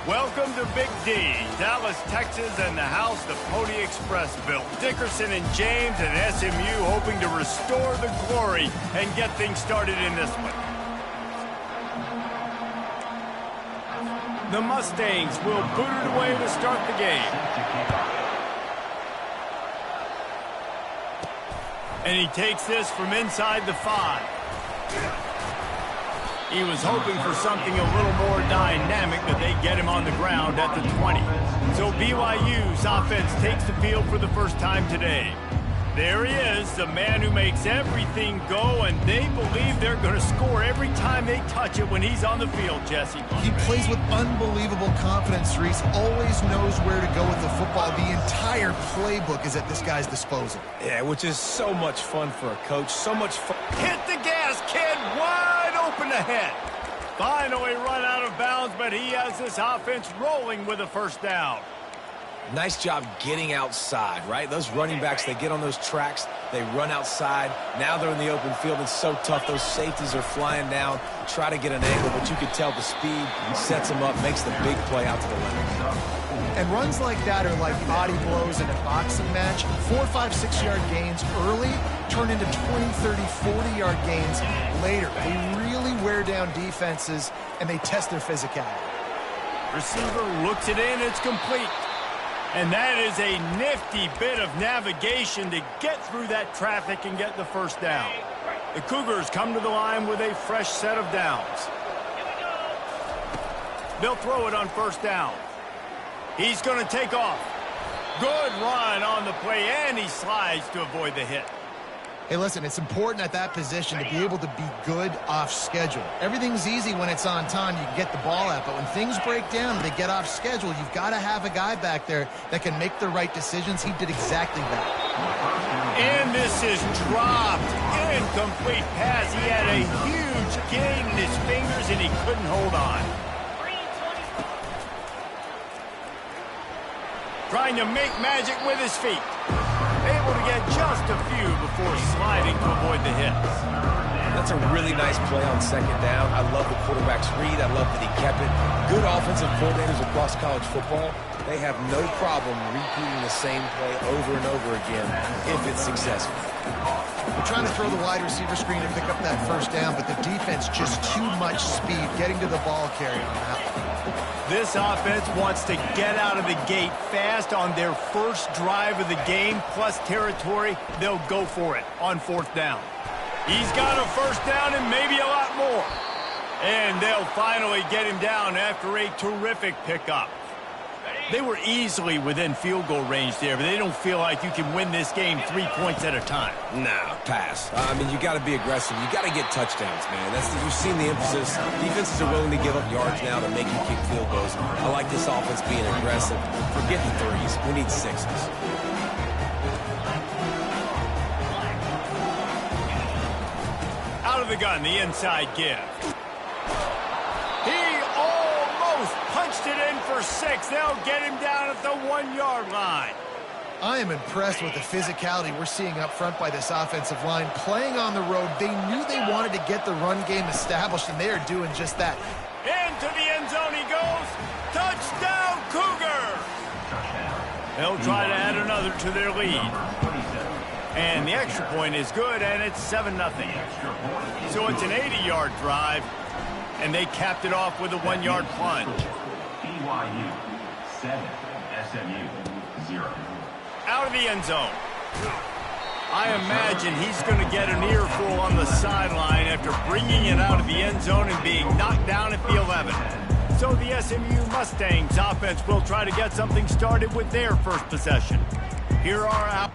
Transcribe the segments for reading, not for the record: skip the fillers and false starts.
Welcome to Big D, Dallas, Texas, and the house the Pony Express built. Dickerson and James and SMU hoping to restore the glory and get things started in this one. The Mustangs will boot it away to start the game. And he takes this from inside the 5. He was hoping for something a little more dynamic, but they get him on the ground at the 20. So BYU's offense takes the field for the first time today. There he is, the man who makes everything go, and they believe they're going to score every time they touch it when he's on the field, Jesse. He plays with unbelievable confidence, Reese. Always knows where to go with the football. The entire playbook is at this guy's disposal. Yeah, which is so much fun for a coach. So much fun. Hit the gas, kid. Wide open ahead. Finally run out of bounds, but he has this offense rolling with a first down. Nice job getting outside, right? Those running backs, they get on those tracks, they run outside. Now they're in the open field. It's so tough. Those safeties are flying down, try to get an angle, but you can tell the speed sets them up, makes the big play out to the left. And runs like that are like body blows in a boxing match. 4, 5, 6-yard gains early turn into 20, 30, 40-yard gains later. They really wear down defenses, and they test their physicality. Receiver looks it in. It's complete. And that is a nifty bit of navigation to get through that traffic and get the first down. The Cougars come to the line with a fresh set of downs. They'll throw it on first down. He's going to take off. Good run on the play, and he slides to avoid the hit. Hey, listen, it's important at that position to be able to be good off schedule. Everything's easy when it's on time. You can get the ball out. But when things break down and they get off schedule, you've got to have a guy back there that can make the right decisions. He did exactly that. And this is dropped. Incomplete pass. He had a huge gain in his fingers, and he couldn't hold on. Trying to make magic with his feet. Able to get just a few before sliding to avoid the hits. That's a really nice play on second down. I love the quarterback's read. I love that he kept it. Good offensive coordinators across college football, they have no problem repeating the same play over and over again if it's successful. We're trying to throw the wide receiver screen and pick up that first down, but the defense just too much speed getting to the ball carrier on that one. This offense wants to get out of the gate fast on their first drive of the game, plus territory. They'll go for it on fourth down. He's got a first down and maybe a lot more. And they'll finally get him down after a terrific pickup. They were easily within field goal range there, but they don't feel like you can win this game 3 points at a time. Nah, pass. I mean, you got to be aggressive. You got to get touchdowns, man. You've seen the emphasis. Defenses are willing to give up yards now to make you kick field goals. I like this offense being aggressive. Forget the threes. We need sixes. Out of the gun, the inside give. He almost punched it in for 6. They'll get him down at the 1-yard line. I am impressed with the physicality we're seeing up front by this offensive line. Playing on the road, they knew they wanted to get the run game established, and they are doing just that. Into the end zone he goes. Touchdown, Cougar! They'll try to add another to their lead. And the extra point is good, and it's 7-0. So it's an 80-yard drive, and they capped it off with a 1-yard plunge. BYU 7, SMU 0. Out of the end zone. I imagine he's going to get an earful on the sideline after bringing it out of the end zone and being knocked down at the 11. So the SMU Mustangs offense will try to get something started with their first possession. Here are our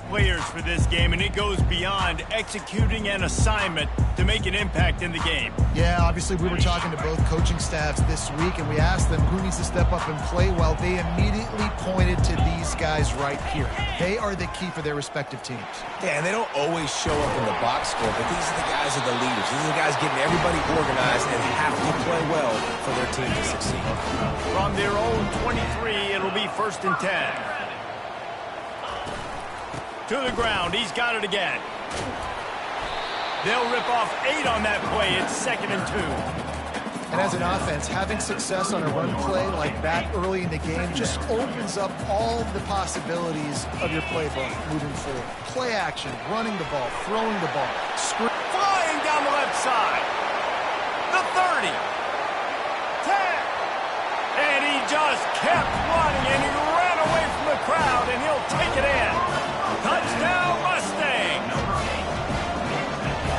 players for this game, and it goes beyond executing an assignment to make an impact in the game. Yeah, obviously we were talking to both coaching staffs this week, and we asked them who needs to step up and play well. They immediately pointed to these guys right here. They are the key for their respective teams. Yeah, and they don't always show up in the box score, but these are the guys that are the leaders. These are the guys getting everybody organized and have to play well for their team to succeed. From their own 23, it'll be 1st and 10. To the ground, he's got it again. They'll rip off 8 on that play. It's 2nd and 2. And as an offense, having success on a run play like that early in the game just opens up all of the possibilities of your playbook moving forward. Play action, running the ball, throwing the ball. Flying down the left side. The 30. 10. And he just kept running, and he ran away from the crowd, and he'll take it in. Touchdown, Mustang.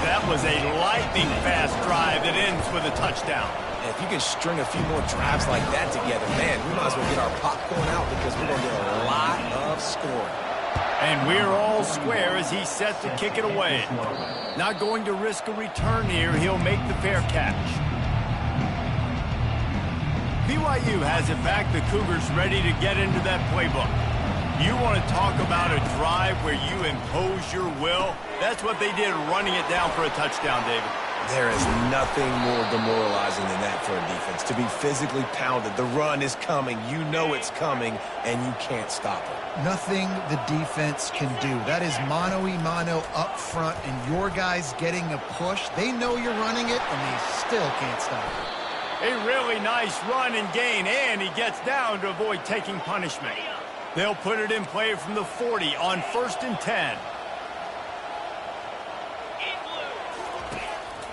That was a lightning-fast drive that ends with a touchdown. If you can string a few more drives like that together, man, we might as well get our popcorn out because we're going to get a lot of scoring. And we're all square as he's set to kick it away. Not going to risk a return here. He'll make the fair catch. BYU has it back. The Cougars ready to get into that playbook. You want to talk about a drive where you impose your will? That's what they did, running it down for a touchdown, David. There is nothing more demoralizing than that for a defense. To be physically pounded, the run is coming, you know it's coming, and you can't stop it. Nothing the defense can do. That is mano-a-mano up front, and your guys getting a push. They know you're running it, and they still can't stop it. A really nice run and gain, and he gets down to avoid taking punishment. They'll put it in play from the 40 on 1st and 10.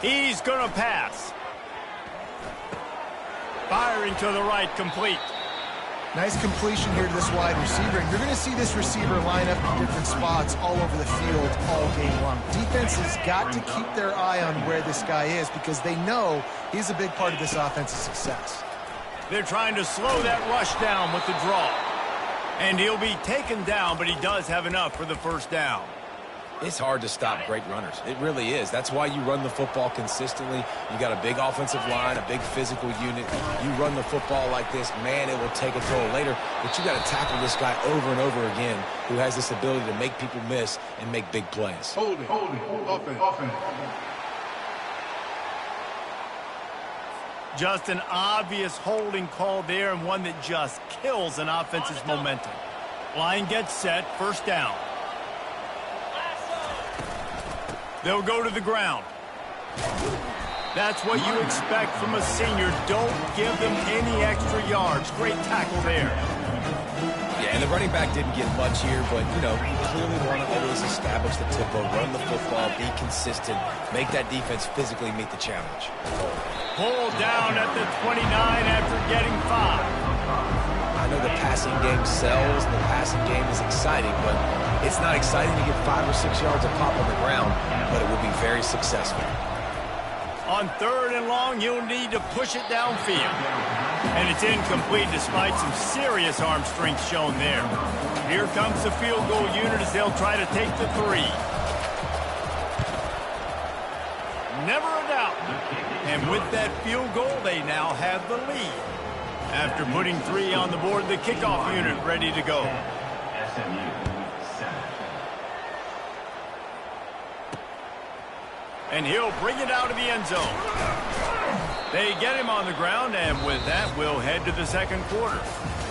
He's going to pass. Firing to the right, complete. Nice completion here to this wide receiver, and you're going to see this receiver line up in different spots all over the field all game long. Defense has got to keep their eye on where this guy is because they know he's a big part of this offense's success. They're trying to slow that rush down with the draw. And he'll be taken down, but he does have enough for the first down. It's hard to stop great runners. It really is. That's why you run the football consistently. You got a big offensive line, a big physical unit. You run the football like this, man, it will take a toll later. But you got to tackle this guy over and over again who has this ability to make people miss and make big plays. Hold it. Offense. Just an obvious holding call there, and one that just kills an offense's momentum. Line gets set, first down. They'll go to the ground. That's what you expect from a senior. Don't give them any extra yards. Great tackle there. Yeah, and the running back didn't get much here, but, you know, clearly want to always establish the tempo, run the football, be consistent, make that defense physically meet the challenge. Pulled down at the 29 after getting 5. I know the passing game sells and the passing game is exciting, but it's not exciting to get 5 or 6 yards of pop on the ground, but it will be very successful. On 3rd and long, you'll need to push it downfield. And it's incomplete despite some serious arm strength shown there. Here comes the field goal unit as they'll try to take the 3. Never a doubt. And with that field goal, they now have the lead. After putting 3 on the board, the kickoff unit ready to go. SMU 7. And he'll bring it out of the end zone. They get him on the ground, and with that, we'll head to the second quarter.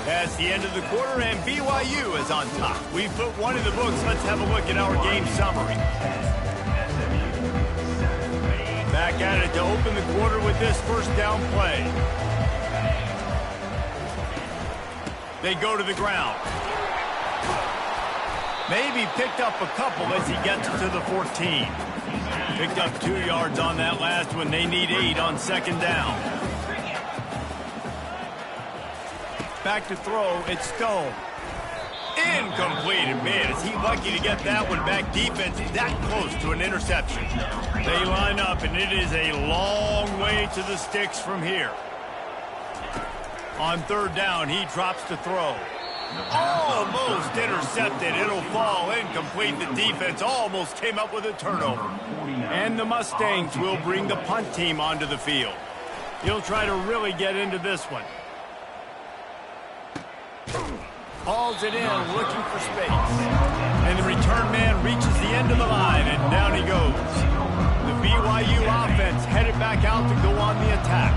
That's the end of the quarter, and BYU is on top. We've put one in the books. Let's have a look at our game summary. Back at it to open the quarter with this first down play. They go to the ground. Maybe picked up a couple as he gets to the 14. Picked up 2 yards on that last one. They need 8 on second down. Back to throw. It's Stone. Incomplete. And man, is he lucky to get that one back. Defense that close to an interception. They line up, and it is a long way to the sticks from here. On 3rd down, he drops to throw. Almost intercepted. It'll fall incomplete. The defense almost came up with a turnover. And the Mustangs will bring the punt team onto the field. He'll try to really get into this one. Hauls it in, looking for space. And the return man reaches the end of the line, and down he goes. The BYU offense headed back out to go on the attack.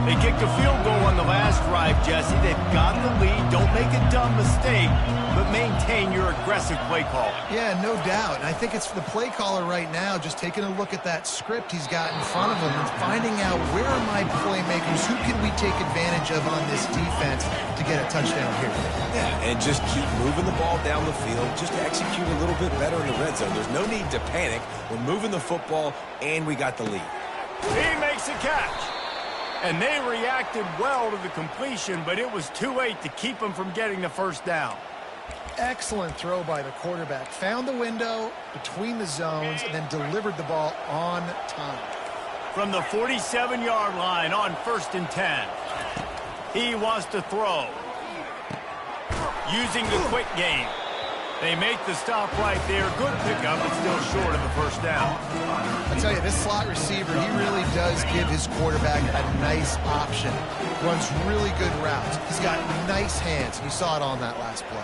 They kicked a field goal on the last drive, Jesse. They've got the lead. Don't make a dumb mistake, but maintain your aggressive play call. Yeah, no doubt. And I think it's the play caller right now just taking a look at that script he's got in front of him and finding out where are my playmakers, who can we take advantage of on this defense to get a touchdown here. Yeah, and just keep moving the ball down the field. Just execute a little bit better in the red zone. There's no need to panic. We're moving the football, and we got the lead. He makes a catch. And they reacted well to the completion, but it was too late to keep them from getting the first down. Excellent throw by the quarterback. Found the window between the zones and then delivered the ball on time. From the 47-yard line on 1st and 10. He wants to throw. Using the quick game. They make the stop right there. Good pickup, but still short of the first down. I tell you, this slot receiver, he really does give his quarterback a nice option. Runs really good routes. He's got nice hands. You saw it on that last play.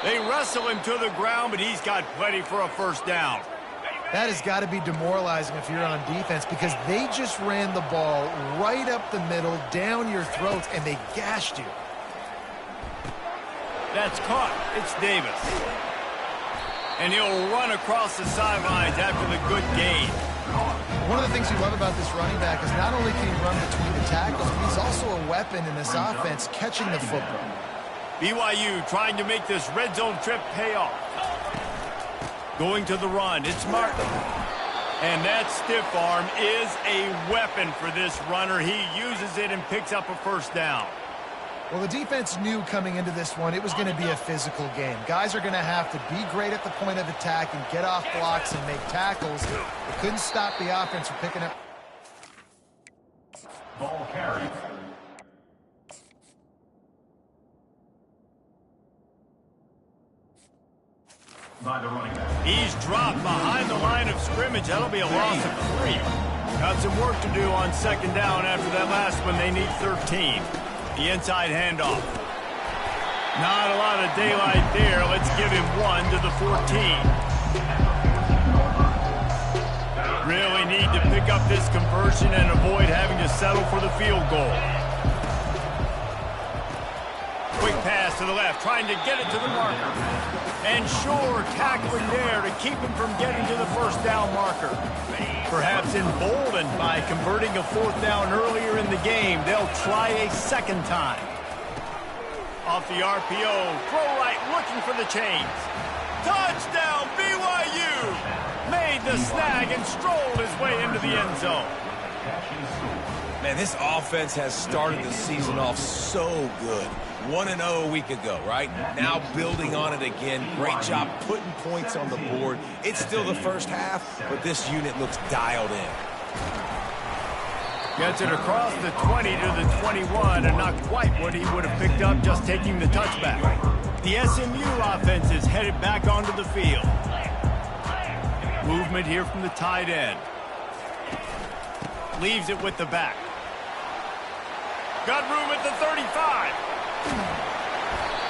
They wrestle him to the ground, but he's got plenty for a first down. That has got to be demoralizing if you're on defense because they just ran the ball right up the middle, down your throats, and they gashed you. That's caught. It's Davis. And he'll run across the sidelines after the good gain. One of the things you love about this running back is not only can he run between the tackles, but he's also a weapon in this offense catching the football. BYU trying to make this red zone trip pay off. Going to the run. It's Martin. And that stiff arm is a weapon for this runner. He uses it and picks up a first down. Well, the defense knew coming into this one it was going to be a physical game. Guys are going to have to be great at the point of attack and get off blocks and make tackles. They couldn't stop the offense from picking up. Ball carried. By the running back. He's dropped behind the line of scrimmage. That'll be a loss of 3. Got some work to do on 2nd down after that last one. They need 13. The inside handoff. Not a lot of daylight there. Let's give him 1 to the 14. Really need to pick up this conversion and avoid having to settle for the field goal. Quick pass to the left, trying to get it to the marker. And sure, tackling there to keep him from getting to the first down marker. Perhaps emboldened by converting a 4th down earlier in the game, they'll try a 2nd time. Off the RPO, throw right, looking for the chains. Touchdown, BYU! Made the snag and strolled his way into the end zone. Man, this offense has started the season off so good. 1-0 a week ago, right? Now building on it again. Great job putting points on the board. It's still the first half, but this unit looks dialed in. Gets it across the 20 to the 21, and not quite what he would have picked up just taking the touchback. The SMU offense is headed back onto the field. Movement here from the tight end. Leaves it with the back. Got room at the 35.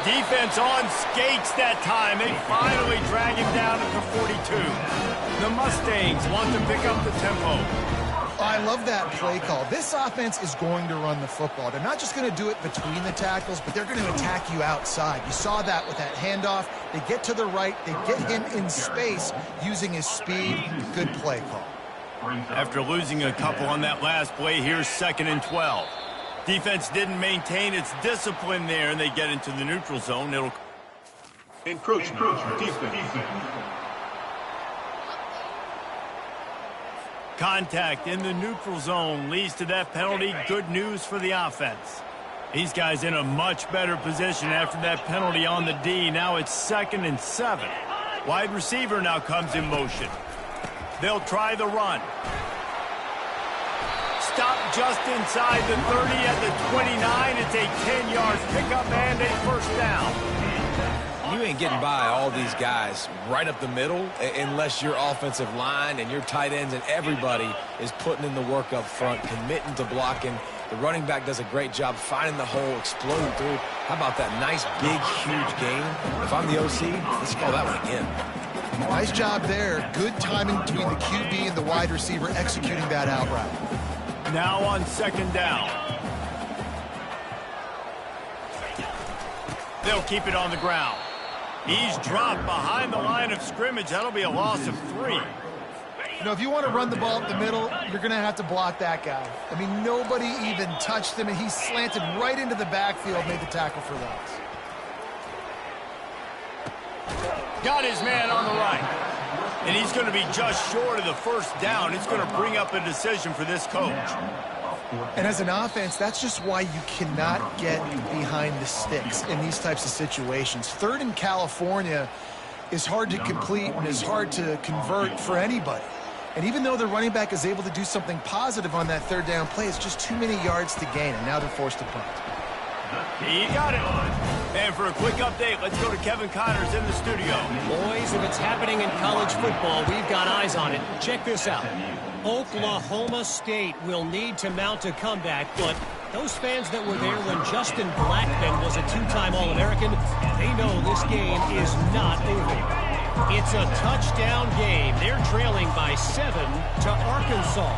Defense on skates that time. They finally drag him down at the 42. The Mustangs want to pick up the tempo. I love that play call. This offense is going to run the football. They're not just going to do it between the tackles, but they're going to attack you outside. You saw that with that handoff. They get to the right. They get him in space using his speed. Good play call. After losing a couple on that last play, here's 2nd and 12. Defense didn't maintain its discipline there, and they get into the neutral zone. It'll Encroachment. Defense. contact in the neutral zone leads to that penalty. Good news for the offense. These guys in a much better position after that penalty on the D. Now it's 2nd and 7. Wide receiver now comes in motion. They'll try the run. Stop just inside the 30 at the 29. It's a 10-yard pickup and a first down. You ain't getting by all these guys right up the middle unless your offensive line and your tight ends and everybody is putting in the work up front, committing to blocking The running back does a great job finding the hole, exploding through. How about that nice, big, huge gain? If I'm the OC, let's call that one again. Nice job there. Good timing between the QB and the wide receiver executing that out route. Now on second down. They'll keep it on the ground. He's dropped behind the line of scrimmage. That'll be a loss of 3. You know, if you want to run the ball up the middle, you're going to have to block that guy. I mean, nobody even touched him, and he slanted right into the backfield, made the tackle for loss. Got his man on the right. And he's going to be just short of the first down. It's going to bring up a decision for this coach. And as an offense, that's just why you cannot get behind the sticks in these types of situations. Third in California is hard to complete and is hard to convert for anybody. And even though the running back is able to do something positive on that third down play, it's just too many yards to gain, and now they're forced to punt. He got it. And for a quick update, let's go to Kevin Connors in the studio. Boys, if it's happening in college football, we've got eyes on it. Check this out. Oklahoma State will need to mount a comeback, but those fans that were there when Justin Blackmon was a two-time All-American, they know this game is not over. It's a touchdown game. They're trailing by 7 to Arkansas.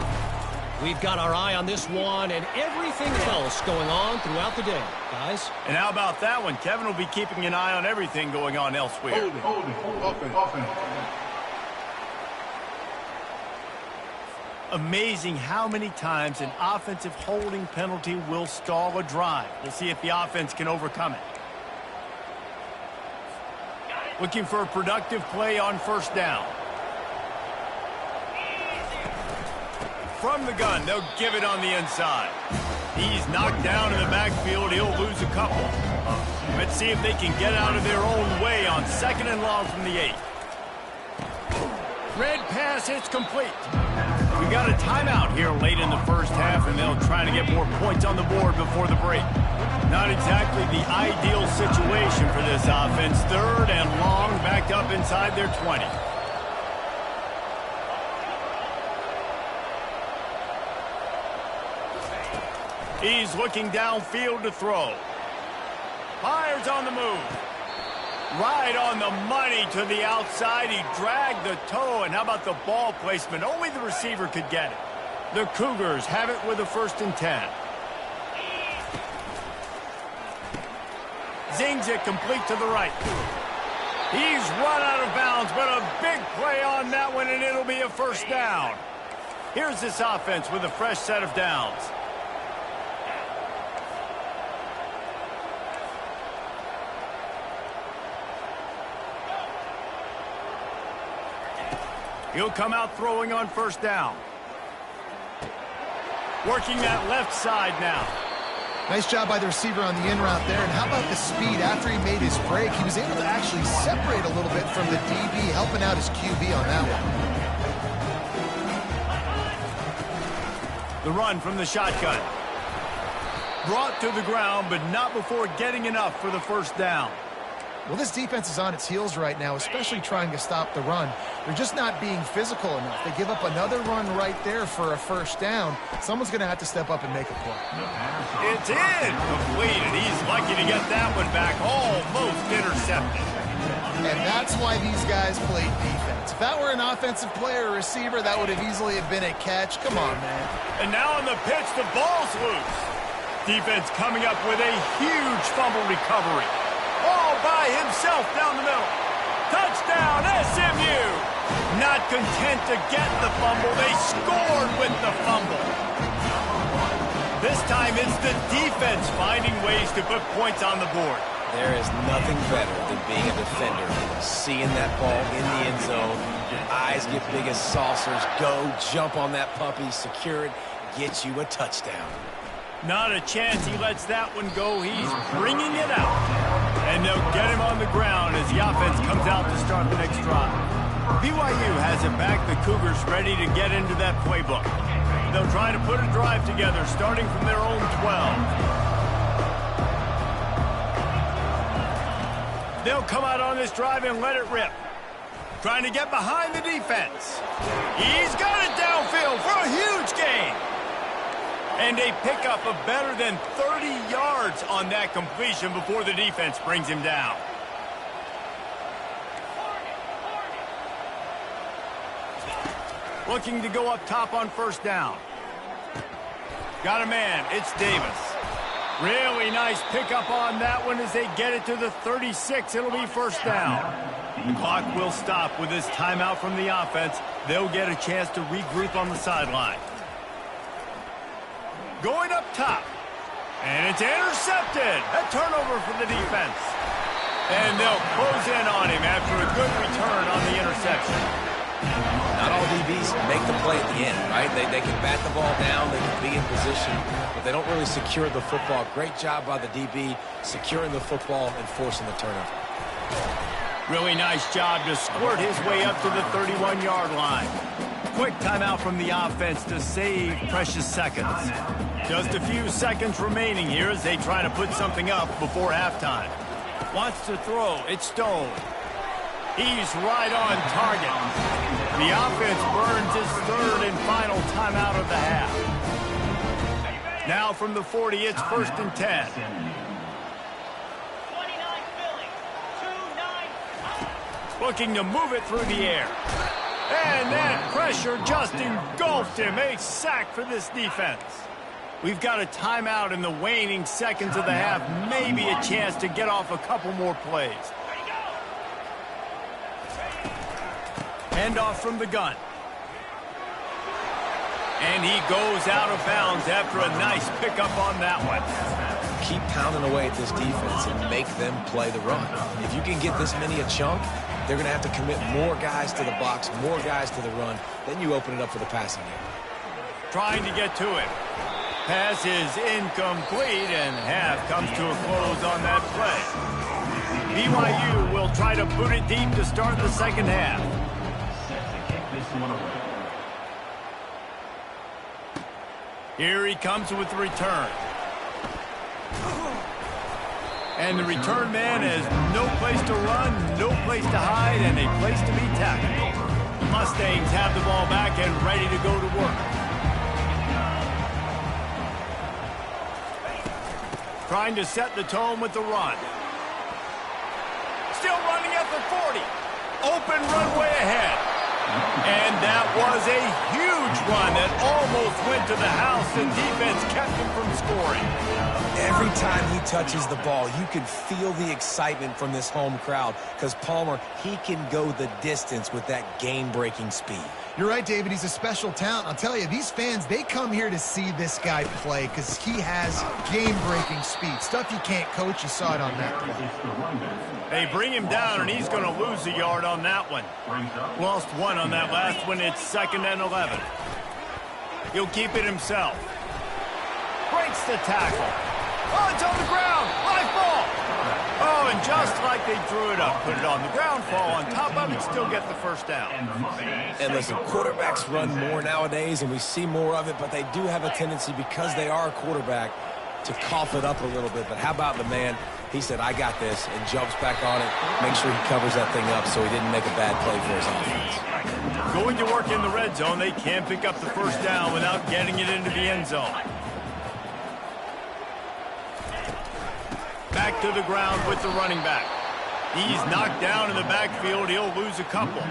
We've got our eye on this one and everything else going on throughout the day, guys. And how about that one? Kevin will be keeping an eye on everything going on elsewhere. Open. Amazing how many times an offensive holding penalty will stall a drive. We'll see if the offense can overcome it. Looking for a productive play on first down. From the gun, they'll give it on the inside. He's knocked down in the backfield. He'll lose a couple. Let's see if they can get out of their own way on second and long from the 8. Red pass hits complete. We got a timeout here late in the first half, and they'll try to get more points on the board before the break. Not exactly the ideal situation for this offense. Third and long, backed up inside their 20. He's looking downfield to throw. Fires on the move. Right on the money to the outside. He dragged the toe, and how about the ball placement? Only the receiver could get it. The Cougars have it with a 1st and 10. Zings it complete to the right. He's run out of bounds, but a big play on that one, and it'll be a 1st down. Here's this offense with a fresh set of downs. He'll come out throwing on first down. Working that left side now. Nice job by the receiver on the in route there. And how about the speed? After he made his break, he was able to actually separate a little bit from the DB, helping out his QB on that one. The run from the shotgun. Brought to the ground, but not before getting enough for the 1st down. Well, this defense is on its heels right now, especially trying to stop the run. They're just not being physical enough. They give up another run right there for a 1st down. Someone's going to have to step up and make a play. It's in. Complete, and he's lucky to get that one back. Almost intercepted. And that's why these guys play defense. If that were an offensive player or receiver, that would have easily have been a catch. Come on, man. And now on the pitch, the ball's loose. Defense coming up with a huge fumble recovery. All by himself down the middle. Touchdown, SMU. Not content to get the fumble, they scored with the fumble. This time it's the defense finding ways to put points on the board. There is nothing better than being a defender. Seeing that ball in the end zone, your eyes get big as saucers. Go, jump on that puppy, secure it, get you a touchdown. Not a chance he lets that one go. He's bringing it out. And they'll get him on the ground as the offense comes out to start the next drive. BYU has it back. The Cougars ready to get into that playbook. They'll try to put a drive together starting from their own 12. They'll come out on this drive and let it rip. Trying to get behind the defense. He's got it downfield for a huge gain. And a pickup of better than 30 yards on that completion before the defense brings him down. Looking to go up top on first down. Got a man. It's Davis. Really nice pickup on that one as they get it to the 36. It'll be first down. The clock will stop with this timeout from the offense. They'll get a chance to regroup on the sideline. Going up top. And it's intercepted. A turnover for the defense. And they'll close in on him after a good return on the interception. Not all DBs make the play at the end, right? They can bat the ball down, they can be in position, but they don't really secure the football. Great job by the DB securing the football and forcing the turnover. Really nice job to squirt his way up to the 31-yard line. Quick timeout from the offense to save precious seconds. Just a few seconds remaining here as they try to put something up before halftime. Wants to throw. It's Stone. He's right on target. The offense burns his third and final timeout of the half. Now from the 40, it's first and 10. Looking to move it through the air. And that pressure just engulfed him. A sack for this defense. We've got a timeout in the waning seconds of the half. Maybe a chance to get off a couple more plays. Handoff from the gun. And he goes out of bounds after a nice pickup on that one. Keep pounding away at this defense and make them play the run. If you can get this many a chunk, they're going to have to commit more guys to the box, more guys to the run. Then you open it up for the passing game. Trying to get to it. Pass is incomplete, and half comes to a close on that play. BYU will try to boot it deep to start the second half. Here he comes with the return. And the return man has no place to run, no place to hide, and a place to be tackled. The Mustangs have the ball back and ready to go to work. Trying to set the tone with the run. Still running at the 40. Open runway ahead. And that was a huge run that almost went to the house. The defense kept him from scoring. Every time he touches the ball, you can feel the excitement from this home crowd because Palmer, he can go the distance with that game-breaking speed. You're right, David. He's a special talent. I'll tell you, these fans, they come here to see this guy play because he has game-breaking speed. Stuff you can't coach. You saw it on that play. They bring him down, and he's going to lose a yard on that one. Lost one on that last one. It's 2nd and 11. He'll keep it himself. Breaks the tackle. Oh, it's on the ground. Live ball. Oh, and just like they drew it up, put it on the ground, fall on top of it, still get the first down. And listen, quarterbacks run more nowadays, and we see more of it, but they do have a tendency, because they are a quarterback, to cough it up a little bit. But how about the man? He said, I got this, and jumps back on it, make sure he covers that thing up so he didn't make a bad play for his offense. Going to work in the red zone, they can't pick up the first down without getting it into the end zone. Back to the ground with the running back. He's knocked down in the backfield. He'll lose a couple.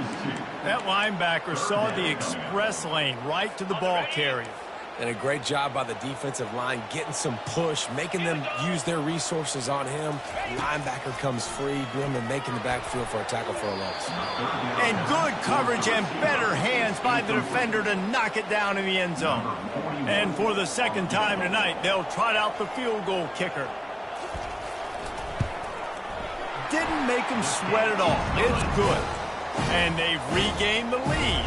That linebacker saw the express lane right to the ball carrier. And a great job by the defensive line getting some push, making them use their resources on him. Linebacker comes free, Grimmer making the backfield for a tackle for a loss. And good coverage and better hands by the defender to knock it down in the end zone. And for the second time tonight, they'll trot out the field goal kicker. Didn't make him sweat at all. It's good. And they've regained the lead.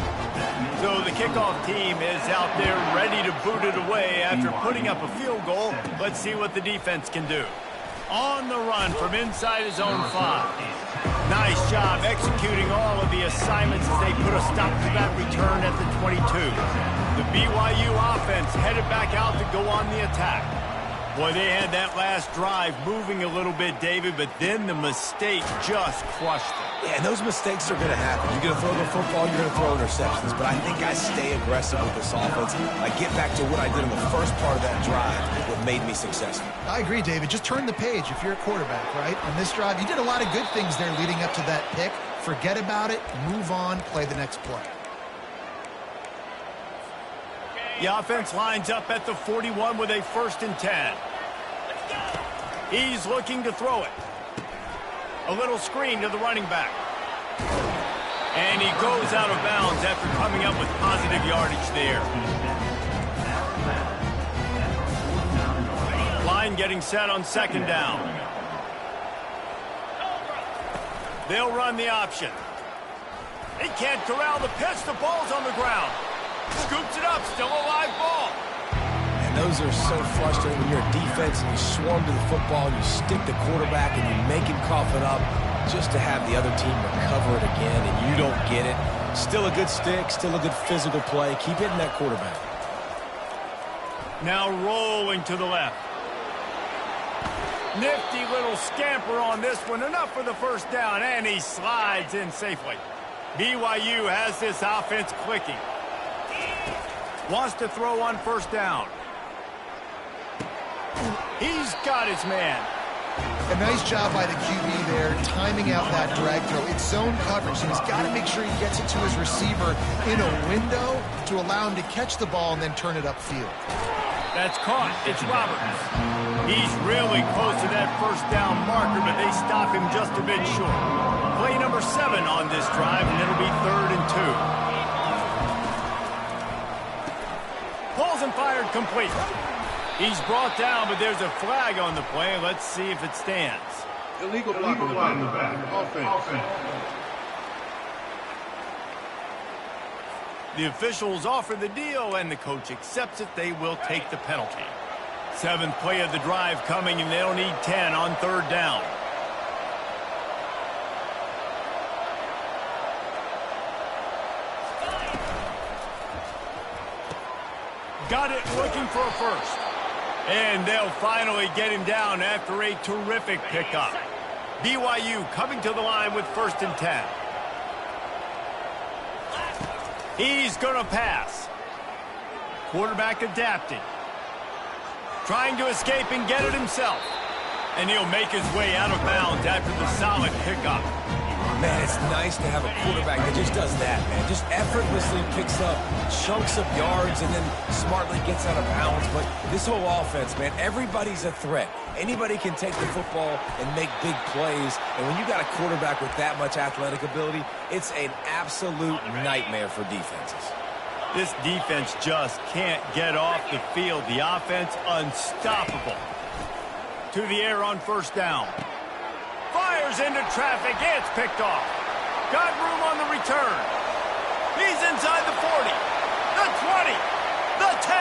So the kickoff team is out there ready to boot it away after putting up a field goal. Let's see what the defense can do. On the run from inside his own 5. Nice job executing all of the assignments as they put a stop to that return at the 22. The BYU offense headed back out to go on the attack. Boy, they had that last drive moving a little bit, David, but then the mistake just crushed them. Yeah, and those mistakes are going to happen. You're going to throw the football, you're going to throw interceptions. But I think I stay aggressive with this offense. I get back to what I did in the first part of that drive, what made me successful. I agree, David. Just turn the page if you're a quarterback, right? On this drive, you did a lot of good things there leading up to that pick. Forget about it, move on, play the next play. The offense lines up at the 41 with a 1st and 10. He's looking to throw it. A little screen to the running back. And he goes out of bounds after coming up with positive yardage there. Line getting set on 2nd down. They'll run the option. They can't corral the pitch. The ball's on the ground. Scoops it up. Still a live ball. And those are so frustrating when you're a defense and you swarm to the football, you stick the quarterback and you make him cough it up just to have the other team recover it again and you don't get it. Still a good stick, still a good physical play. Keep hitting that quarterback. Now rolling to the left. Nifty little scamper on this one. Enough for the 1st down, and he slides in safely. BYU has this offense clicking. Wants to throw on 1st down. He's got his man. A nice job by the QB there, timing out that drag throw. It's zone coverage, so he's got to make sure he gets it to his receiver in a window to allow him to catch the ball and then turn it upfield. That's caught. It's Roberts. He's really close to that 1st down marker, but they stop him just a bit short. Play number 7 on this drive, and it'll be 3rd and 2. Pulls and fired complete. He's brought down, but there's a flag on the play. Let's see if it stands. Illegal block in the back. Offense. The officials offer the deal, and the coach accepts it. They will take the penalty. 7th play of the drive coming, and they'll need 10 on 3rd down. Got it, looking for a 1st. And they'll finally get him down after a terrific pickup. BYU coming to the line with 1st and 10. He's going to pass. Quarterback adapting. Trying to escape and get it himself. And he'll make his way out of bounds after the solid pickup. Man, it's nice to have a quarterback that just does that, man. Just effortlessly picks up chunks of yards and then smartly gets out of bounds. But this whole offense, man, everybody's a threat. Anybody can take the football and make big plays. And when you got a quarterback with that much athletic ability, it's an absolute nightmare for defenses. This defense just can't get off the field. The offense unstoppable. To the air on 1st down. Fires into traffic. It's picked off. Got room on the return. He's inside the 40. The 20. The 10.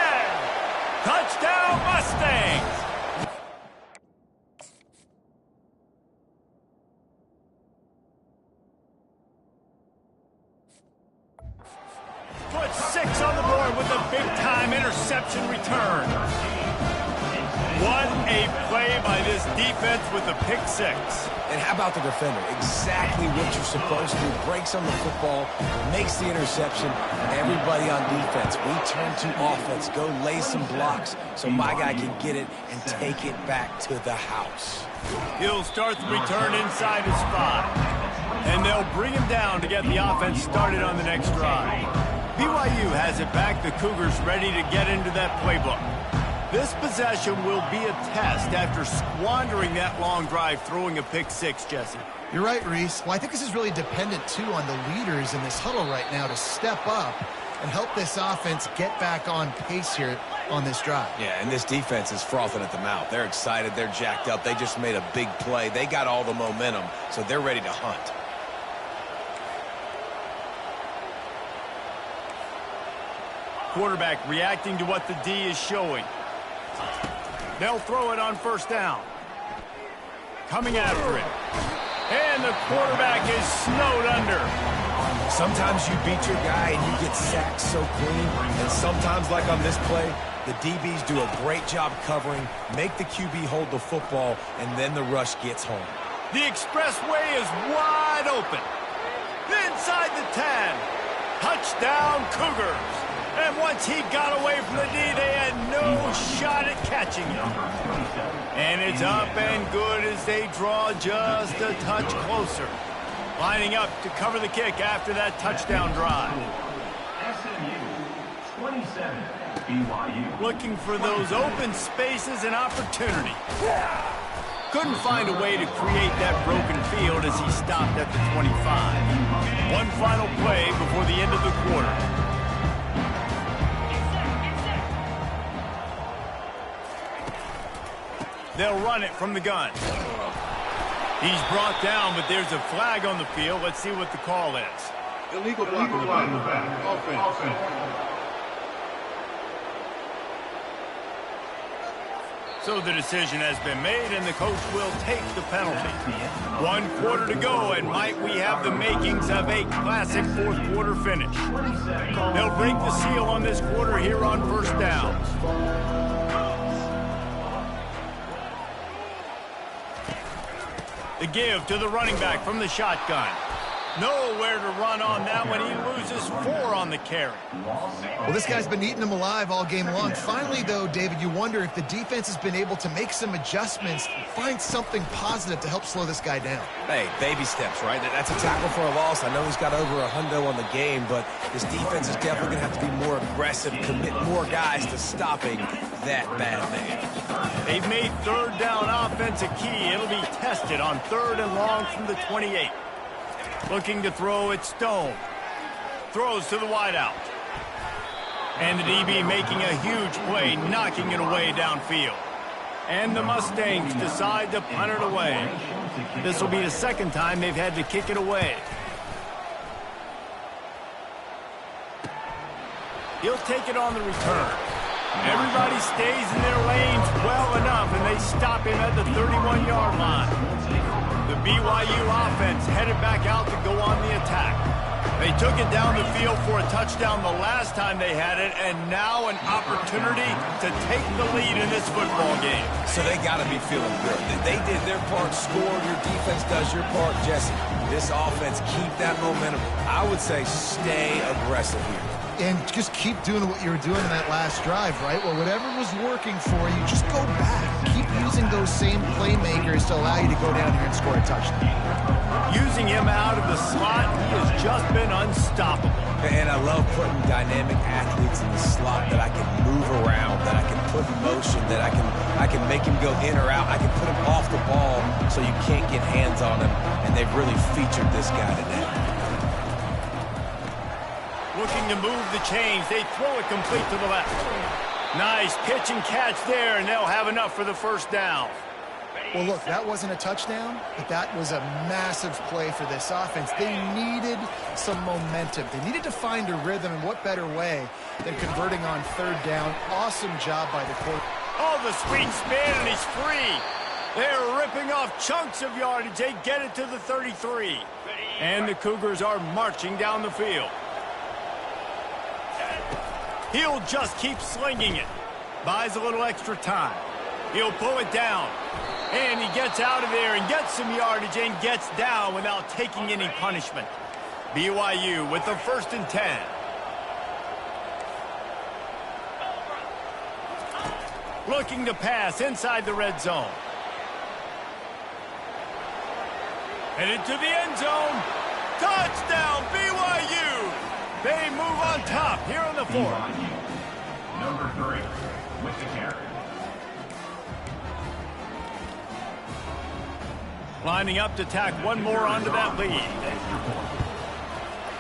Touchdown Mustangs. Put 6 on the board with a big-time interception return. What a play by this defense with a pick 6. And how about the defender? Exactly what you're supposed to do. Breaks on the football, makes the interception. Everybody on defense, we turn to offense. Go lay some blocks so my guy can get it and take it back to the house. He'll start the return inside his 5. And they'll bring him down to get the offense started on the next drive. BYU has it back. The Cougars ready to get into that playbook. This possession will be a test after squandering that long drive, throwing a pick 6, Jesse. You're right, Reese. Well, I think this is really dependent, too, on the leaders in this huddle right now to step up and help this offense get back on pace here on this drive. Yeah, and this defense is frothing at the mouth. They're excited. They're jacked up. They just made a big play. They got all the momentum, so they're ready to hunt. Quarterback reacting to what the D is showing. They'll throw it on 1st down. Coming after it. And the quarterback is snowed under. Sometimes you beat your guy and you get sacked so clean, and sometimes, like on this play, the DBs do a great job covering, make the QB hold the football, and then the rush gets home. The expressway is wide open. Inside the 10. Touchdown, Cougars. And once he got away from the D, they had no shot at catching him. And it's up and good as they draw just a touch closer. Lining up to cover the kick after that touchdown drive. SMU 27, BYU. Looking for those open spaces and opportunity. Couldn't find a way to create that broken field as he stopped at the 25. One final play before the end of the quarter. They'll run it from the gun. He's brought down, but there's a flag on the field. Let's see what the call is. Illegal block in the back. Offense. So the decision has been made, and the coach will take the penalty. 1 quarter to go, and might we have the makings of a classic fourth quarter finish. They'll break the seal on this quarter here on first downs. The give to the running back from the shotgun. Nowhere to run on that one. He loses 4 on the carry. Well, this guy's been eating them alive all game long. Finally, though, David, you wonder if the defense has been able to make some adjustments, find something positive to help slow this guy down. Hey, baby steps, right? That's a tackle for a loss. I know he's got over $100 on the game, but this defense is definitely going to have to be more aggressive, commit more guys to stopping that bad man. They've made third down offense a key. It'll be tested on 3rd and long from the 28. Looking to throw it, Stone. Throws to the wideout. And the DB making a huge play, knocking it away downfield. And the Mustangs decide to punt it away. This will be the second time they've had to kick it away. He'll take it on the return. Everybody stays in their lanes well enough, and they stop him at the 31-yard line. The BYU offense headed back out to go on the attack. They took it down the field for a touchdown the last time they had it, and now an opportunity to take the lead in this football game. So they got to be feeling good. They did their part, scored. Your defense does your part, Jesse. This offense, keep that momentum. I would say stay aggressive here. And just keep doing what you were doing in that last drive, right? Well, whatever was working for you, just go back. Keep using those same playmakers to allow you to go down here and score a touchdown. Using him out of the slot, he has just been unstoppable. And I love putting dynamic athletes in the slot that I can move around, that I can put in motion, that I can make him go in or out. I can put him off the ball so you can't get hands on him, and they've really featured this guy today. Looking to move the chains. They throw it complete to the left. Nice pitch and catch there, and they'll have enough for the first down. Well, look, that wasn't a touchdown, but that was a massive play for this offense. They needed some momentum. They needed to find a rhythm, and what better way than converting on 3rd down. Awesome job by the quarterback. Oh, the sweet spin, and he's free. They're ripping off chunks of yardage. They get it to the 33. And the Cougars are marching down the field. He'll just keep slinging it. Buys a little extra time. He'll pull it down. And he gets out of there and gets some yardage and gets down without taking any punishment. BYU with the 1st and 10. Looking to pass inside the red zone. Headed to the end zone. Touchdown, BYU! They move on top here in the 4th. BYU, number 3, with the carry. Lining up to tack one more onto that lead.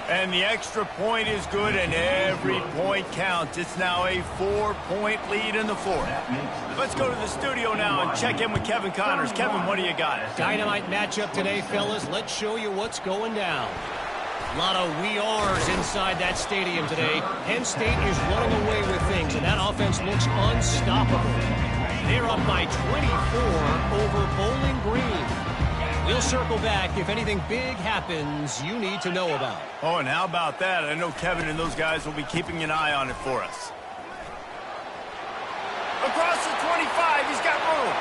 And the extra point is good, and every point counts. It's now a 4-point lead in the 4th. Let's go to the studio now and check in with Kevin Connors. Kevin, what do you got? Dynamite matchup today, fellas. Let's show you what's going down. A lot of we are's inside that stadium today. Penn State is running away with things, and that offense looks unstoppable. They're up by 24 over Bowling Green. We'll circle back if anything big happens you need to know about. Oh, and how about that? I know Kevin and those guys will be keeping an eye on it for us. Across the 25, he's got room.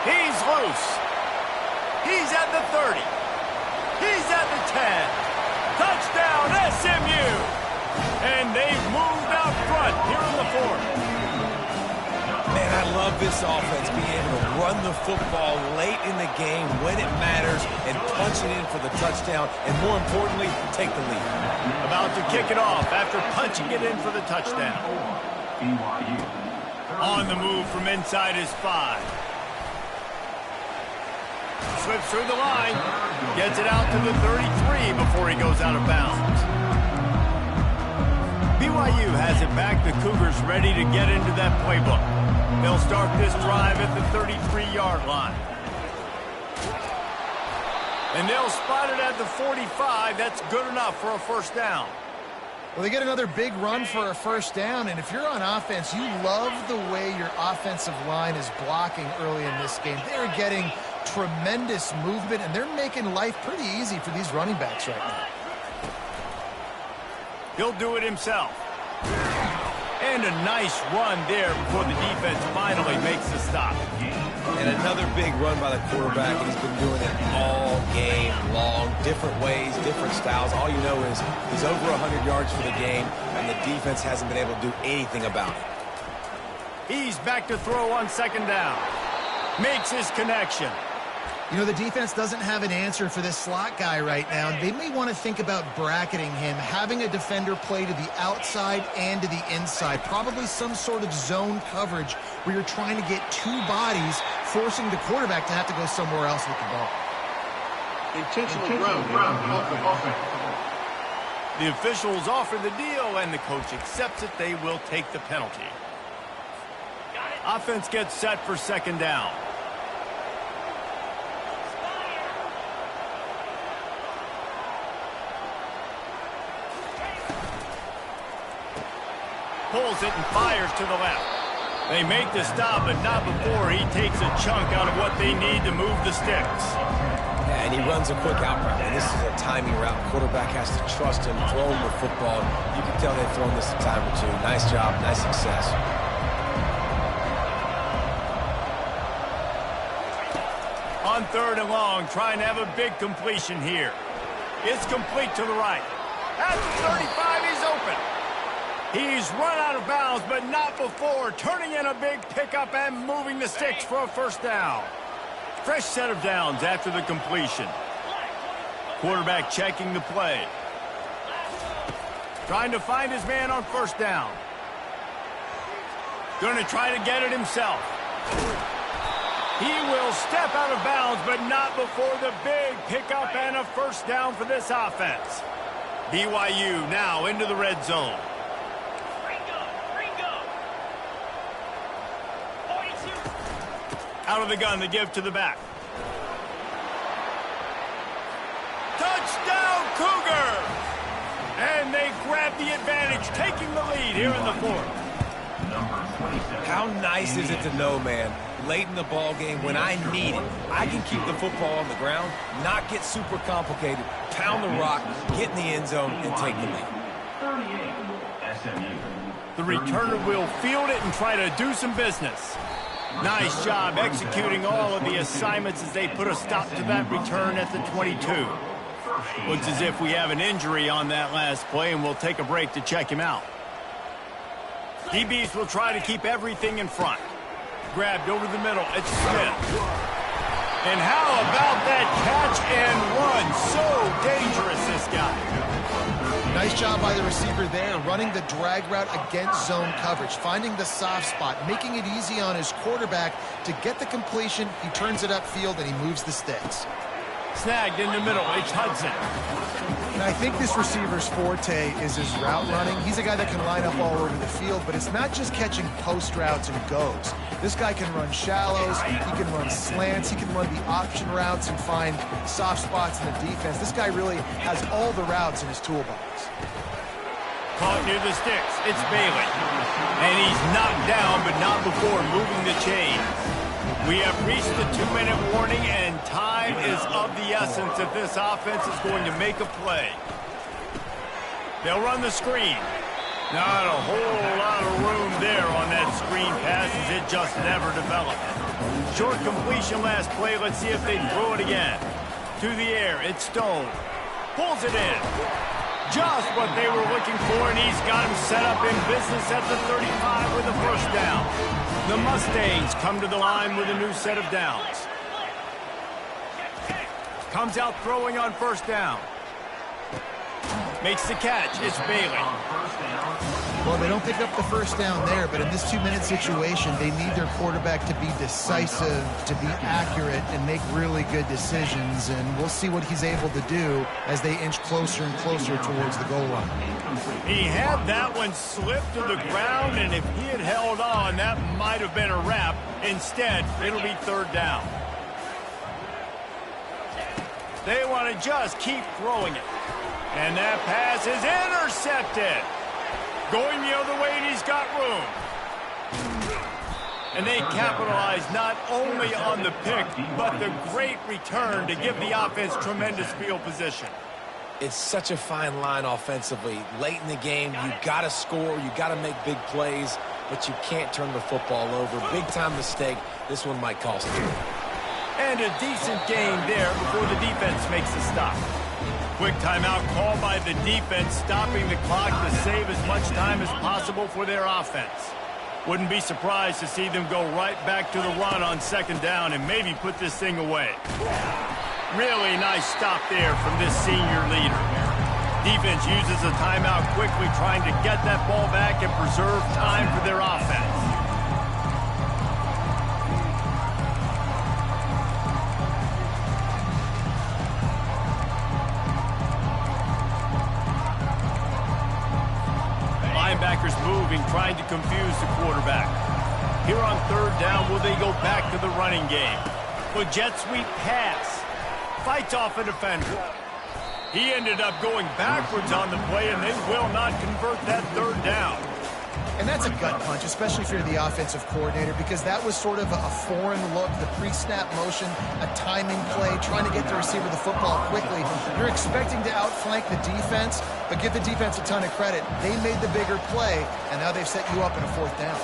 He's loose. He's at the 30. He's at the 10. Touchdown, SMU! And they've moved out front here in the fourth. Man, I love this offense, being able to run the football late in the game when it matters and punch it in for the touchdown, and more importantly, take the lead. About to kick it off after punching it in for the touchdown. BYU. On the move from inside his 5. Slips through the line. Gets it out to the 33 before he goes out of bounds. BYU has it back. The Cougars ready to get into that playbook. They'll start this drive at the 33-yard line. And they'll spot it at the 45. That's good enough for a first down. Well, they get another big run for a first down, and if you're on offense, you love the way your offensive line is blocking early in this game. They're getting tremendous movement, and they're making life pretty easy for these running backs right now. He'll do it himself. And a nice run there before the defense finally makes the stop. And another big run by the quarterback, and he's been doing it all game long. Different ways, different styles. All you know is he's over 100 yards for the game, and the defense hasn't been able to do anything about it. He's back to throw on second down. Makes his connection. You know, the defense doesn't have an answer for this slot guy right now. They may want to think about bracketing him, having a defender play to the outside and to the inside. Probably some sort of zone coverage where you're trying to get two bodies, forcing the quarterback to have to go somewhere else with the ball. Intentional ground. Offense. The officials offer the deal, and the coach accepts it. They will take the penalty. Offense gets set for second down. Pulls it and fires to the left. They make the stop, but not before he takes a chunk out of what they need to move the sticks. Yeah, and he runs a quick out route. And this is a timing route. Quarterback has to trust him, throw him the football. You can tell they've thrown this a time or two. Nice job, nice success. On third and long, trying to have a big completion here. It's complete to the right. At the 35, he's open. He's run out of bounds, but not before turning in a big pickup and moving the sticks for a first down. Fresh set of downs after the completion. Quarterback checking the play. Trying to find his man on first down. Going to try to get it himself. He will step out of bounds, but not before the big pickup and a first down for this offense. BYU now into the red zone. Out of the gun, the give to the back. Touchdown, Cougar! And they grab the advantage, taking the lead here in the fourth. How nice is it to know, man, late in the ball game, when I need it, I can keep the football on the ground, not get super complicated, pound the rock, get in the end zone, and take the lead. 38, SMU. The returner will field it and try to do some business. Nice job executing all of the assignments as they put a stop to that return at the 22. Looks as if we have an injury on that last play, and we'll take a break to check him out. DBs will try to keep everything in front. Grabbed over the middle. It's Smith. And how about that catch and run? So dangerous, this guy. Nice job by the receiver there, running the drag route against zone coverage, finding the soft spot, making it easy on his quarterback to get the completion. He turns it upfield, and he moves the sticks. Snagged in the middle. It's Hudson. And I think this receiver's forte is his route running. He's a guy that can line up all over the field, but it's not just catching post routes and goes. This guy can run shallows, he can run slants, he can run the option routes and find soft spots in the defense. This guy really has all the routes in his toolbox. Caught near the sticks. It's Bailey. And he's knocked down, but not before moving the chains. We have reached the 2-minute warning, and and time is of the essence if this offense is going to make a play. They'll run the screen. Not a whole lot of room there on that screen pass as it just never developed. Short completion last play. Let's see if they throw it again. To the air, it's Stone. Pulls it in. Just what they were looking for, and he's got him set up in business at the 35 with a first down. The Mustangs come to the line with a new set of downs. Comes out throwing on first down. Makes the catch. It's Bailey. Well, they don't pick up the first down there, but in this 2-minute situation, they need their quarterback to be decisive, to be accurate, and make really good decisions. And we'll see what he's able to do as they inch closer and closer towards the goal line. He had that one slip to the ground, and if he had held on, that might have been a wrap. Instead, it'll be third down. They want to just keep throwing it. And that pass is intercepted. Going the other way, and he's got room. And they capitalize not only on the pick, but the great return to give the offense tremendous field position. It's such a fine line offensively. Late in the game, you got to score, you got to make big plays, but you can't turn the football over. Big-time mistake. This one might cost you. And a decent gain there before the defense makes a stop. Quick timeout called by the defense, stopping the clock to save as much time as possible for their offense. Wouldn't be surprised to see them go right back to the run on second down and maybe put this thing away. Really nice stop there from this senior leader. Defense uses a timeout quickly, trying to get that ball back and preserve time for their offense. Linebackers moving, trying to confuse the quarterback. Here on third down, will they go back to the running game? Well, jet sweep pass. Fights off a defender. He ended up going backwards on the play, and they will not convert that third down. And that's a gut punch, especially if you're the offensive coordinator, because that was sort of a foreign look, the pre-snap motion, a timing play, trying to get the receiver the football quickly. You're expecting to outflank the defense, but give the defense a ton of credit. They made the bigger play, and now they've set you up in a fourth down.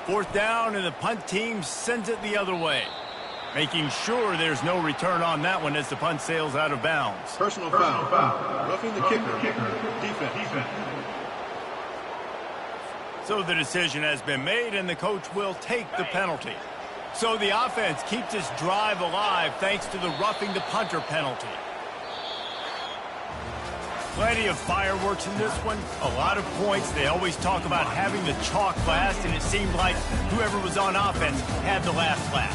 Fourth down, and the punt team sends it the other way. Making sure there's no return on that one as the punt sails out of bounds. Personal foul. Roughing the kicker. Defense. So the decision has been made, and the coach will take the penalty. So the offense keeps its drive alive thanks to the roughing the punter penalty. Plenty of fireworks in this one. A lot of points. They always talk about having the chalk last, and it seemed like whoever was on offense had the last laugh.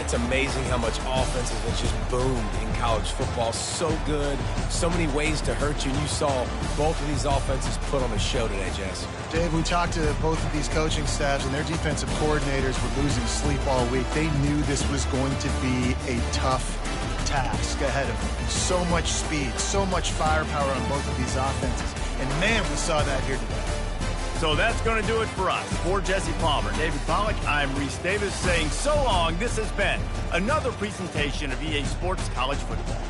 It's amazing how much offense has just boomed in college football. So good. So many ways to hurt you. And you saw both of these offenses put on a show today, Jess. Dave, we talked to both of these coaching staffs, and their defensive coordinators were losing sleep all week. They knew this was going to be a tough task ahead of them. So much speed, so much firepower on both of these offenses. And, man, we saw that here today. So that's going to do it for us. For Jesse Palmer, David Pollack, I'm Reese Davis saying so long. This has been another presentation of EA Sports College Football.